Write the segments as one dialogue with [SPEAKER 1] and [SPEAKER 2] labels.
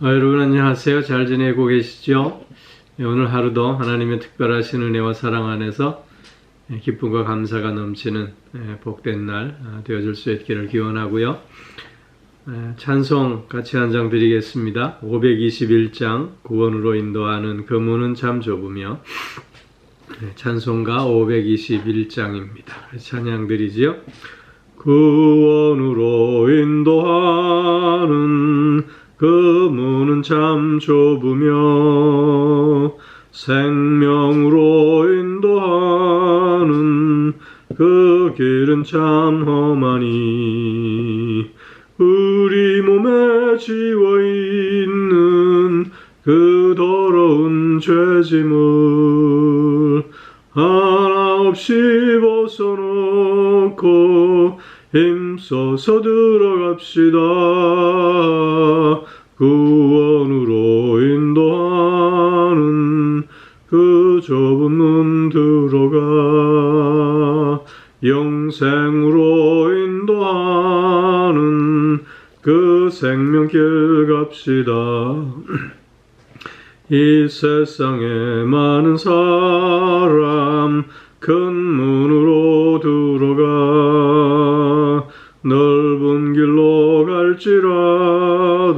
[SPEAKER 1] 여러분 안녕하세요. 잘 지내고 계시죠? 오늘 하루도 하나님의 특별하신 은혜와 사랑 안에서 기쁨과 감사가 넘치는 복된 날 되어줄 수 있기를 기원하고요. 찬송 같이 한 장 드리겠습니다. 521장 구원으로 인도하는 그 문은 참 좁으며, 찬송가 521장입니다. 찬양 드리지요. 구원으로 인도하는 그 문은 참 좁으며 생명으로 인도하는 그 길은 참 험하니 우리 몸에 지워있는 그 더러운 죄짐을 하나 없이 벗어놓고 힘써서 들어갑시다. 구원으로 인도하는 그 좁은 문 들어가 영생으로 인도하는 그 생명길 갑시다. 이 세상에 많은 사람 큰 문으로 들어가 넓은 길로 갈지라도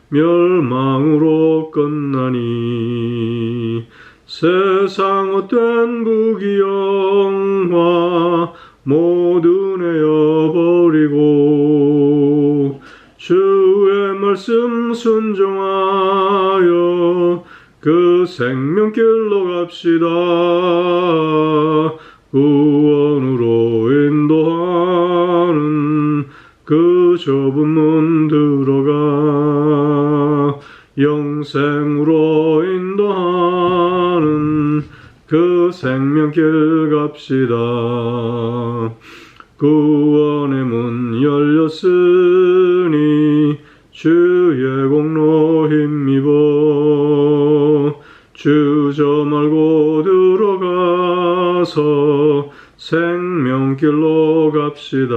[SPEAKER 1] 멸망으로 끝나니 세상 헛된 부귀영화 모두 내어버리고 주의 말씀 순종하여 그 생명길로 갑시다. 구원으로 인도하는 그 좁은 문 들어가 영생으로 인도하는 그 생명길 갑시다. 구원의 문 열렸으니 주의 공로 힘입어 주저 말고 들어가서 생명길로 갑시다.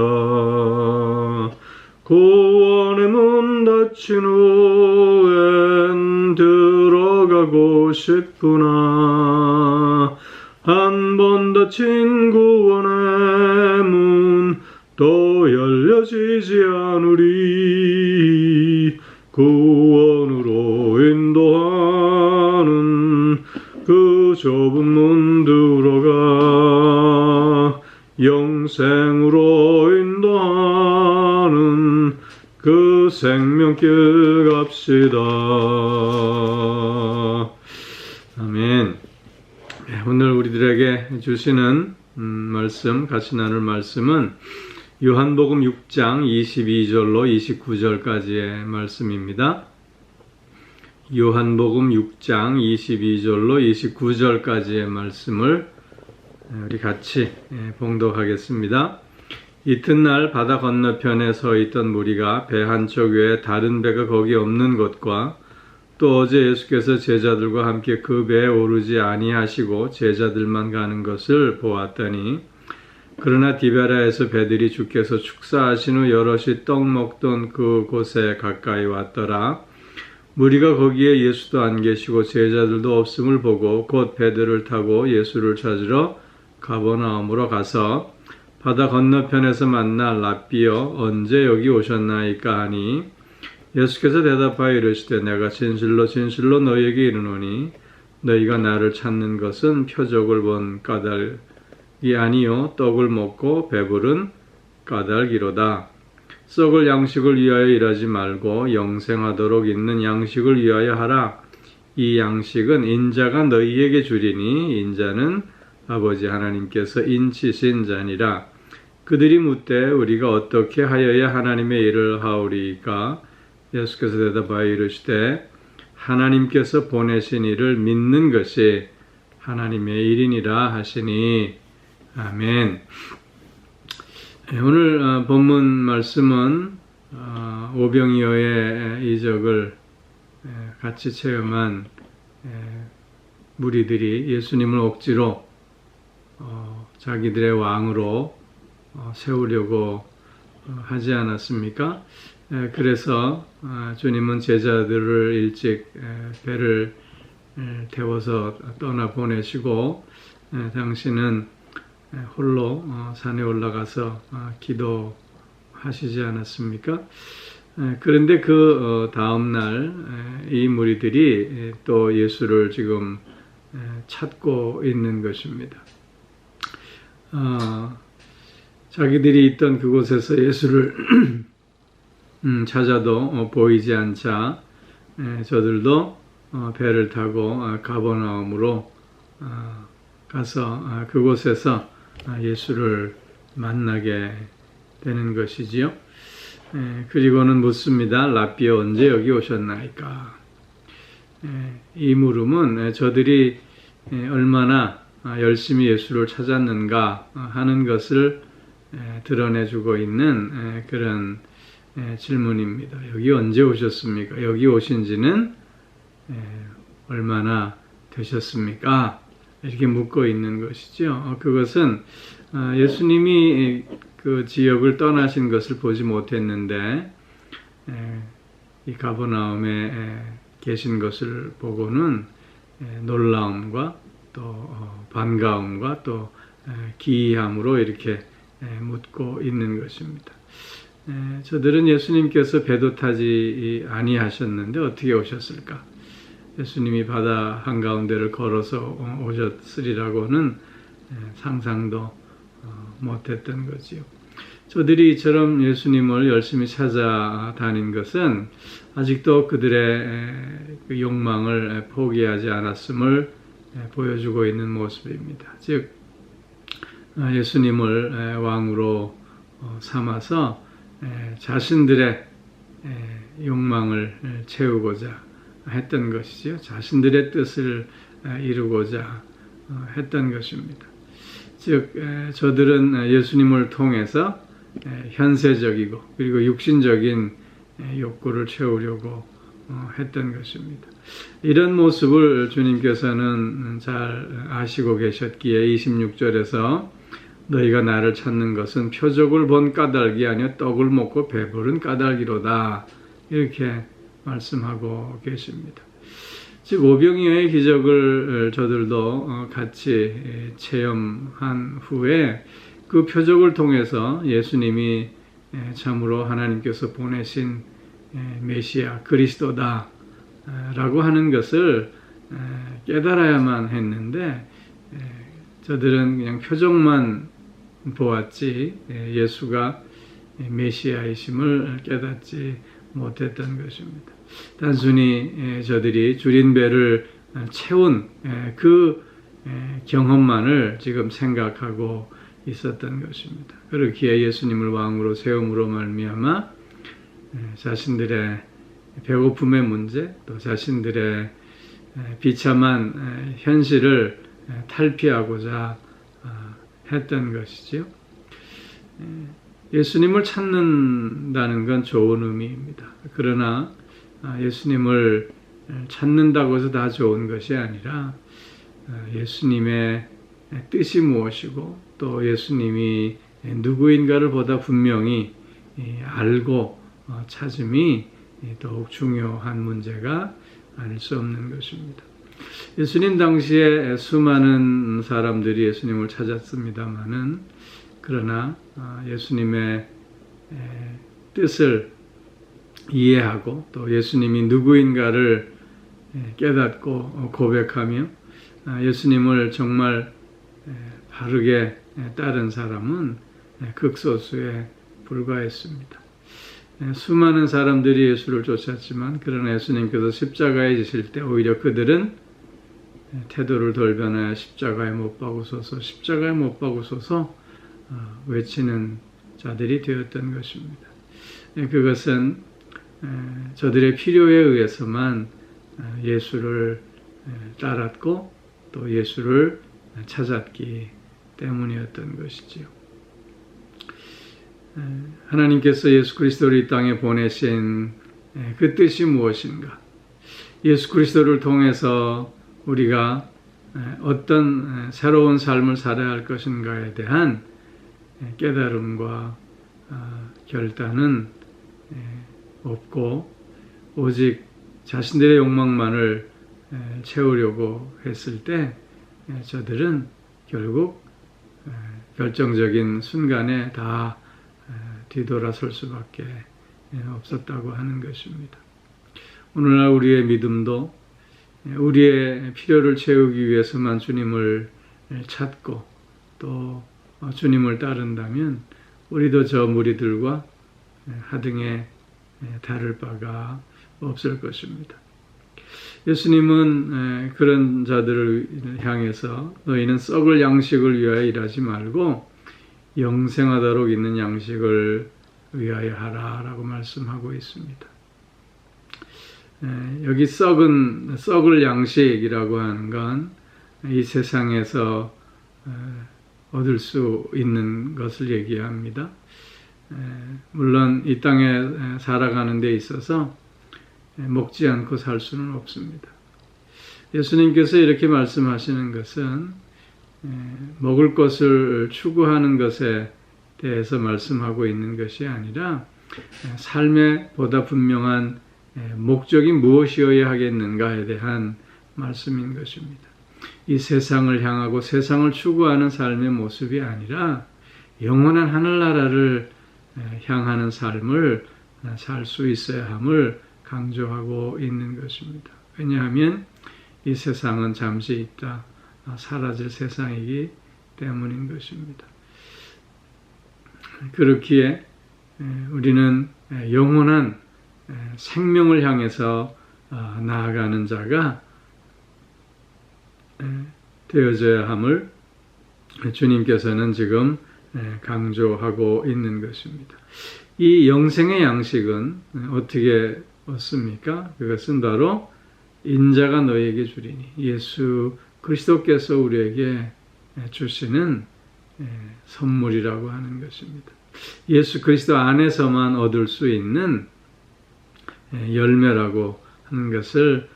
[SPEAKER 1] 구원의 문 닫힌 후엔 들어가고 싶구나. 한 번 닫힌 구원의 문 또 열려지지 않으리. 구원으로 인도하는 그 좁은 문 들어가 영생으로 인도하는 그 생명길 갑시다. 아멘. 오늘 우리들에게 주시는 말씀, 같이 나눌 말씀은 요한복음 6장 22절로 29절까지의 말씀입니다. 요한복음 6장 22절로 29절까지의 말씀을 우리 같이 봉독하겠습니다. 이튿날 바다 건너편에 서 있던 무리가 배 한쪽 외에 다른 배가 거기 없는 것과 또 어제 예수께서 제자들과 함께 그 배에 오르지 아니하시고 제자들만 가는 것을 보았더니, 그러나 디베라에서 배들이 주께서 축사하신 후 여럿이 떡 먹던 그곳에 가까이 왔더라. 무리가 거기에 예수도 안 계시고 제자들도 없음을 보고 곧 배들을 타고 예수를 찾으러 가버나움으로 가서 바다 건너편에서 만나 랍비여 언제 여기 오셨나이까 하니, 예수께서 대답하여 이르시되 내가 진실로 진실로 너희에게 이르노니 너희가 나를 찾는 것은 표적을 본 까닭이 아니요 떡을 먹고 배부른 까닭이로다. 썩을 양식을 위하여 일하지 말고 영생하도록 있는 양식을 위하여 하라. 이 양식은 인자가 너희에게 주리니 인자는 아버지 하나님께서 인치신 자니라. 그들이 묻되 우리가 어떻게 하여야 하나님의 일을 하오리까? 예수께서 대답하여 이르시되 하나님께서 보내신 이를 믿는 것이 하나님의 일이니라 하시니. 아멘. 오늘 본문 말씀은 오병이어의 이적을 같이 체험한 무리들이 예수님을 억지로 자기들의 왕으로 세우려고 하지 않았습니까? 그래서 주님은 제자들을 일찍 배를 태워서 떠나 보내시고 당신은 홀로 산에 올라가서 기도하시지 않았습니까? 그런데 그 다음 날 이 무리들이 또 예수를 지금 찾고 있는 것입니다. 자기들이 있던 그곳에서 예수를 찾아도 보이지 않자 저들도 배를 타고 가버나움으로 가서 그곳에서 예수를 만나게 되는 것이지요. 그리고는 묻습니다. 랍비 언제 여기 오셨나이까? 이 물음은 저들이 얼마나 열심히 예수를 찾았는가 하는 것을 드러내주고 있는 그런 질문입니다. 여기 언제 오셨습니까? 여기 오신 지는 얼마나 되셨습니까? 이렇게 묻고 있는 것이죠. 그것은 예수님이 그 지역을 떠나신 것을 보지 못했는데 이 가버나움에 계신 것을 보고는 놀라움과 또 반가움과 또 기이함으로 이렇게 묻고 있는 것입니다. 저들은 예수님께서 배도 타지 아니하셨는데 어떻게 오셨을까? 예수님이 바다 한가운데를 걸어서 오셨으리라고는 상상도 못했던 거지요. 저들이 이처럼 예수님을 열심히 찾아다닌 것은 아직도 그들의 그 욕망을 포기하지 않았음을 보여주고 있는 모습입니다. 즉 예수님을 왕으로 삼아서 자신들의 욕망을 채우고자 했던 것이지요. 자신들의 뜻을 이루고자 했던 것입니다. 즉 저들은 예수님을 통해서 현세적이고 그리고 육신적인 욕구를 채우려고 했던 것입니다. 이런 모습을 주님께서는 잘 아시고 계셨기에 26절에서 너희가 나를 찾는 것은 표적을 본 까닭이 아니요 떡을 먹고 배부른 까닭이로다 이렇게 말씀하고 계십니다. 즉 오병이어의 기적을 저들도 같이 체험한 후에 그 표적을 통해서 예수님이 참으로 하나님께서 보내신 메시아 그리스도다 라고 하는 것을 깨달아야만 했는데 저들은 그냥 표적만 보았지 예수가 메시아이심을 깨닫지 못했던 것입니다. 단순히 저들이 줄인 배를 채운 그 경험만을 지금 생각하고 있었던 것입니다. 그렇기에 예수님을 왕으로 세움으로 말미암아 자신들의 배고픔의 문제 또 자신들의 비참한 현실을 탈피하고자 했던 것이지요. 예수님을 찾는다는 건 좋은 의미입니다. 그러나 예수님을 찾는다고 해서 다 좋은 것이 아니라 예수님의 뜻이 무엇이고 또 예수님이 누구인가를 보다 분명히 알고 찾음이 더욱 중요한 문제가 아닐 수 없는 것입니다. 예수님 당시에 수많은 사람들이 예수님을 찾았습니다마는 그러나 예수님의 뜻을 이해하고 또 예수님이 누구인가를 깨닫고 고백하며 예수님을 정말 바르게 따른 사람은 극소수에 불과했습니다. 수많은 사람들이 예수를 쫓았지만 그러나 예수님께서 십자가에 지실 때 오히려 그들은 태도를 돌변하여 십자가에 못 박으소서 십자가에 못 박으소서 외치는 자들이 되었던 것입니다. 그것은 저들의 필요에 의해서만 예수를 따랐고 또 예수를 찾았기 때문이었던 것이지요. 하나님께서 예수 그리스도를 이 땅에 보내신 그 뜻이 무엇인가? 예수 그리스도를 통해서 우리가 어떤 새로운 삶을 살아야 할 것인가에 대한 깨달음과 결단은 없고 오직 자신들의 욕망만을 채우려고 했을 때 저들은 결국 결정적인 순간에 다 뒤돌아설 수밖에 없었다고 하는 것입니다. 오늘날 우리의 믿음도 우리의 필요를 채우기 위해서만 주님을 찾고 또 주님을 따른다면 우리도 저 무리들과 하등에 다를 바가 없을 것입니다. 예수님은 그런 자들을 향해서 너희는 썩을 양식을 위하여 일하지 말고 영생하도록 있는 양식을 위하여 하라라고 말씀하고 있습니다. 여기 썩을 양식이라고 하는 건 이 세상에서 얻을 수 있는 것을 얘기합니다. 물론 이 땅에 살아가는 데 있어서 먹지 않고 살 수는 없습니다. 예수님께서 이렇게 말씀하시는 것은 먹을 것을 추구하는 것에 대해서 말씀하고 있는 것이 아니라 삶의 보다 분명한 목적이 무엇이어야 하겠는가에 대한 말씀인 것입니다. 이 세상을 향하고 세상을 추구하는 삶의 모습이 아니라 영원한 하늘나라를 향하는 삶을 살 수 있어야 함을 강조하고 있는 것입니다. 왜냐하면 이 세상은 잠시 있다 사라질 세상이기 때문인 것입니다. 그렇기에 우리는 영원한 생명을 향해서 나아가는 자가 되어져야 함을 주님께서는 지금 강조하고 있는 것입니다. 이 영생의 양식은 어떻게 얻습니까? 그것은 바로 인자가 너에게 주리니 예수 그리스도께서 우리에게 주시는 선물이라고 하는 것입니다. 예수 그리스도 안에서만 얻을 수 있는 열매라고 하는 것을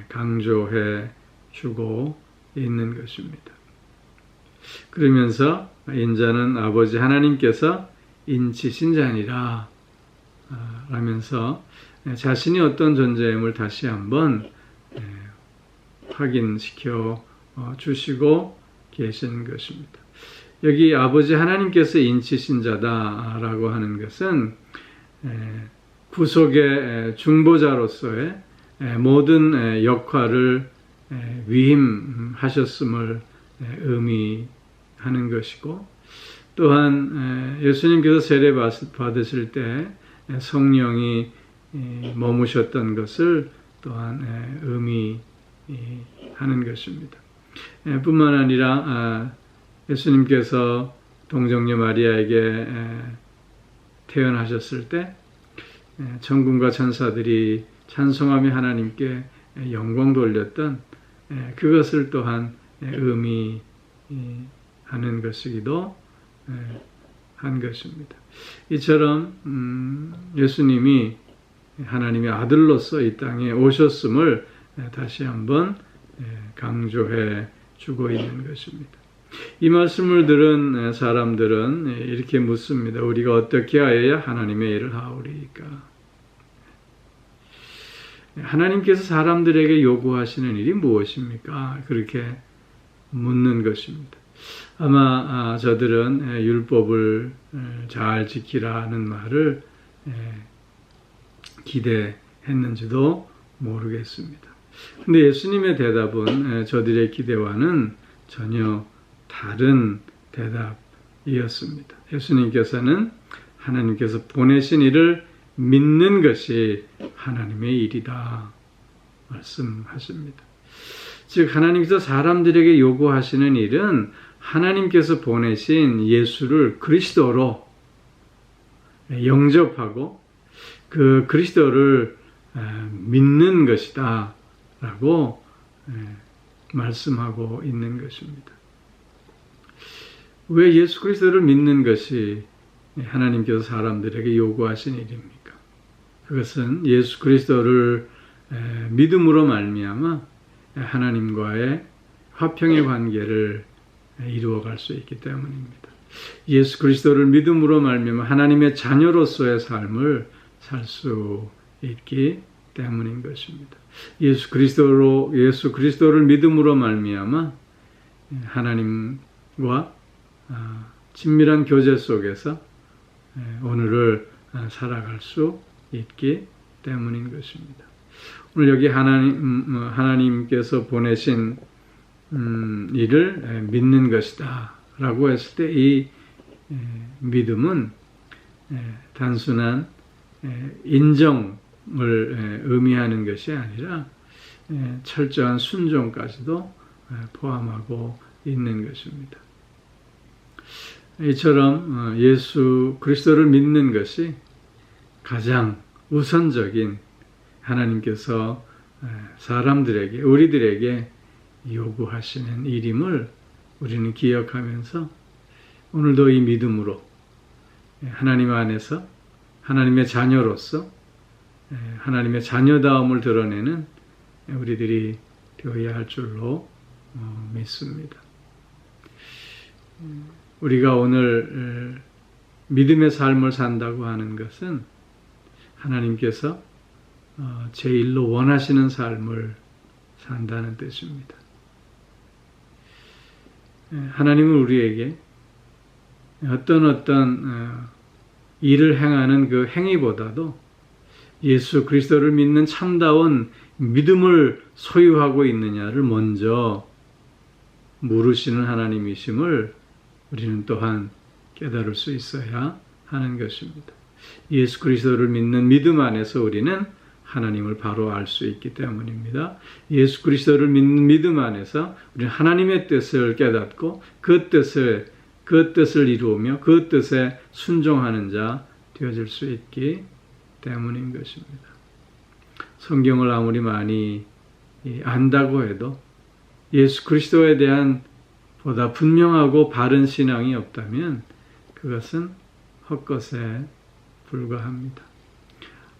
[SPEAKER 1] 강조해 주고 있는 것입니다. 그러면서 인자는 아버지 하나님께서 인치신 자니라 라면서 자신이 어떤 존재임을 다시 한번 확인시켜 주시고 계신 것입니다. 여기 아버지 하나님께서 인치신 자다라고 하는 것은 구속의 중보자로서의 모든 역할을 위임하셨음을 의미하는 것이고 또한 예수님께서 세례 받으실 때 성령이 머무셨던 것을 또한 의미하는 것입니다. 뿐만 아니라 예수님께서 동정녀 마리아에게 태어나셨을 때 천군과 천사들이 찬송하며 하나님께 영광 돌렸던 그것을 또한 의미하는 것이기도 한 것입니다. 이처럼 예수님이 하나님의 아들로서 이 땅에 오셨음을 다시 한번 강조해 주고 있는 것입니다. 이 말씀을 들은 사람들은 이렇게 묻습니다. 우리가 어떻게 하여야 하나님의 일을 하오리까? 하나님께서 사람들에게 요구하시는 일이 무엇입니까? 그렇게 묻는 것입니다. 아마 저들은 율법을 잘 지키라는 말을 기대했는지도 모르겠습니다. 근데 예수님의 대답은 저들의 기대와는 전혀 다른 대답이었습니다. 예수님께서는 하나님께서 보내신 이를 믿는 것이 하나님의 일이다 말씀하십니다. 즉 하나님께서 사람들에게 요구하시는 일은 하나님께서 보내신 예수를 그리스도로 영접하고 그 그리스도를 믿는 것이다 라고 말씀하고 있는 것입니다. 왜 예수 그리스도를 믿는 것이 하나님께서 사람들에게 요구하신 일입니까? 그것은 예수 그리스도를 믿음으로 말미암아 하나님과의 화평의 관계를 이루어갈 수 있기 때문입니다. 예수 그리스도를 믿음으로 말미암아 하나님의 자녀로서의 삶을 살 수 있기 때문인 것입니다. 예수 그리스도를 믿음으로 말미암아 하나님과 친밀한 교제 속에서 오늘을 살아갈 수 있기 때문인 것입니다. 오늘 여기 하나님께서 보내신 일을 믿는 것이다 라고 했을 때 이 믿음은 단순한 인정을 의미하는 것이 아니라 철저한 순종까지도 포함하고 있는 것입니다. 이처럼 예수 그리스도를 믿는 것이 가장 우선적인 하나님께서 사람들에게, 우리들에게 요구하시는 일임을 우리는 기억하면서 오늘도 이 믿음으로 하나님 안에서 하나님의 자녀로서 하나님의 자녀다움을 드러내는 우리들이 되어야 할 줄로 믿습니다. 우리가 오늘 믿음의 삶을 산다고 하는 것은 하나님께서 제1로 원하시는 삶을 산다는 뜻입니다. 하나님은 우리에게 어떤 일을 행하는 그 행위보다도 예수 그리스도를 믿는 참다운 믿음을 소유하고 있느냐를 먼저 물으시는 하나님이심을 우리는 또한 깨달을 수 있어야 하는 것입니다. 예수 그리스도를 믿는 믿음 안에서 우리는 하나님을 바로 알 수 있기 때문입니다. 예수 그리스도를 믿는 믿음 안에서 우리는 하나님의 뜻을 깨닫고 그 뜻을 이루며 그 뜻에 순종하는 자 되어질 수 있기 때문인 것입니다. 성경을 아무리 많이 안다고 해도 예수 그리스도에 대한 보다 분명하고 바른 신앙이 없다면 그것은 헛것에 불과합니다.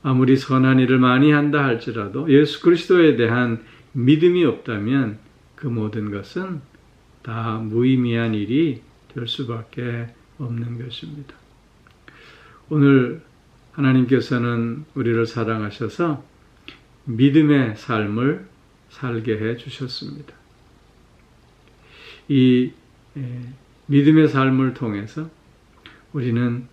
[SPEAKER 1] 아무리 선한 일을 많이 한다 할지라도 예수 그리스도에 대한 믿음이 없다면 그 모든 것은 다 무의미한 일이 될 수밖에 없는 것입니다. 오늘 하나님께서는 우리를 사랑하셔서 믿음의 삶을 살게 해 주셨습니다. 이 믿음의 삶을 통해서 우리는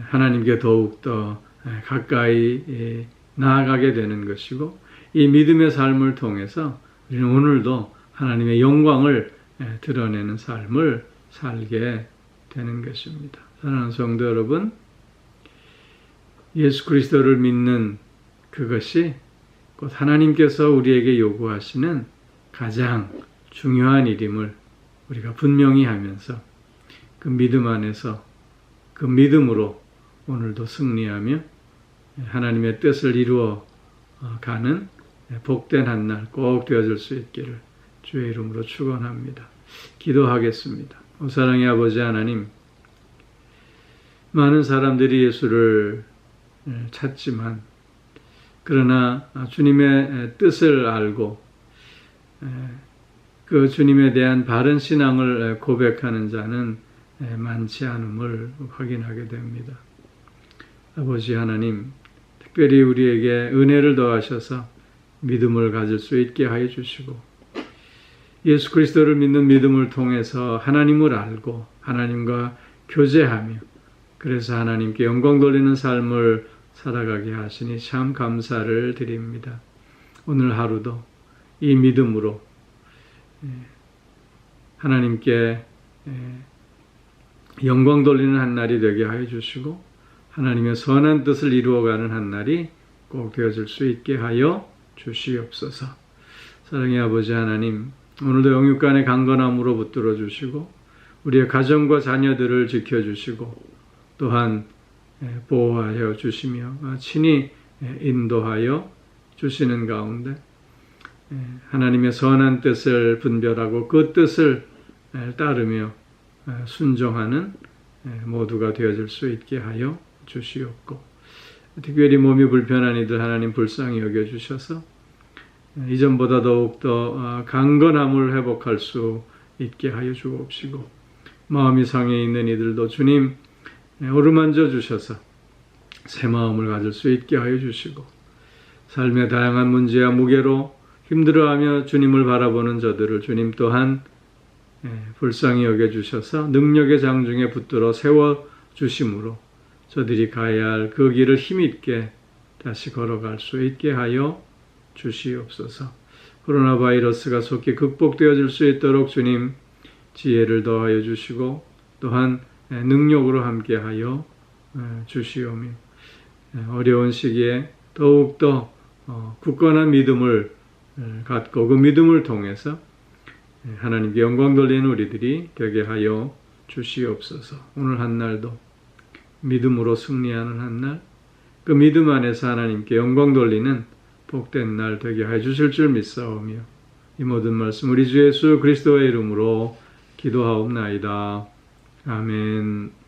[SPEAKER 1] 하나님께 더욱더 가까이 나아가게 되는 것이고 이 믿음의 삶을 통해서 우리는 오늘도 하나님의 영광을 드러내는 삶을 살게 되는 것입니다. 사랑하는 성도 여러분, 예수 그리스도를 믿는 그것이 곧 하나님께서 우리에게 요구하시는 가장 중요한 일임을 우리가 분명히 하면서 그 믿음 안에서 그 믿음으로 오늘도 승리하며 하나님의 뜻을 이루어 가는 복된 한 날 꼭 되어질 수 있기를 주의 이름으로 축원합니다. 기도하겠습니다. 오 사랑의 아버지 하나님, 많은 사람들이 예수를 찾지만 그러나 주님의 뜻을 알고 그 주님에 대한 바른 신앙을 고백하는 자는 많지 않음을 확인하게 됩니다. 아버지 하나님, 특별히 우리에게 은혜를 더하셔서 믿음을 가질 수 있게 하여 주시고 예수 그리스도를 믿는 믿음을 통해서 하나님을 알고 하나님과 교제하며 그래서 하나님께 영광 돌리는 삶을 살아가게 하시니 참 감사를 드립니다. 오늘 하루도 이 믿음으로 하나님께 영광 돌리는 한 날이 되게 하여 주시고 하나님의 선한 뜻을 이루어가는 한 날이 꼭 되어질 수 있게 하여 주시옵소서. 사랑의 아버지 하나님, 오늘도 영육간의 강건함으로 붙들어 주시고 우리의 가정과 자녀들을 지켜주시고 또한 보호하여 주시며 친히 인도하여 주시는 가운데 하나님의 선한 뜻을 분별하고 그 뜻을 따르며 순종하는 모두가 되어질 수 있게 하여 주시옵고 특별히 몸이 불편한 이들 하나님 불쌍히 여겨주셔서 이전보다 더욱더 강건함을 회복할 수 있게 하여 주옵시고 마음이 상해 있는 이들도 주님 어루만져 주셔서 새 마음을 가질 수 있게 하여 주시고 삶의 다양한 문제와 무게로 힘들어하며 주님을 바라보는 저들을 주님 또한 불쌍히 여겨주셔서 능력의 장중에 붙들어 세워주심으로 저들이 가야 할 그 길을 힘있게 다시 걸어갈 수 있게 하여 주시옵소서. 코로나 바이러스가 속히 극복되어질 수 있도록 주님 지혜를 더하여 주시고 또한 능력으로 함께하여 주시오며 어려운 시기에 더욱더 굳건한 믿음을 갖고 그 믿음을 통해서 하나님께 영광 돌리는 우리들이 되게 하여 주시옵소서. 오늘 한 날도 믿음으로 승리하는 한 날, 그 믿음 안에서 하나님께 영광 돌리는 복된 날 되게 해 주실 줄 믿사오며 이 모든 말씀 우리 주 예수 그리스도의 이름으로 기도하옵나이다. 아멘.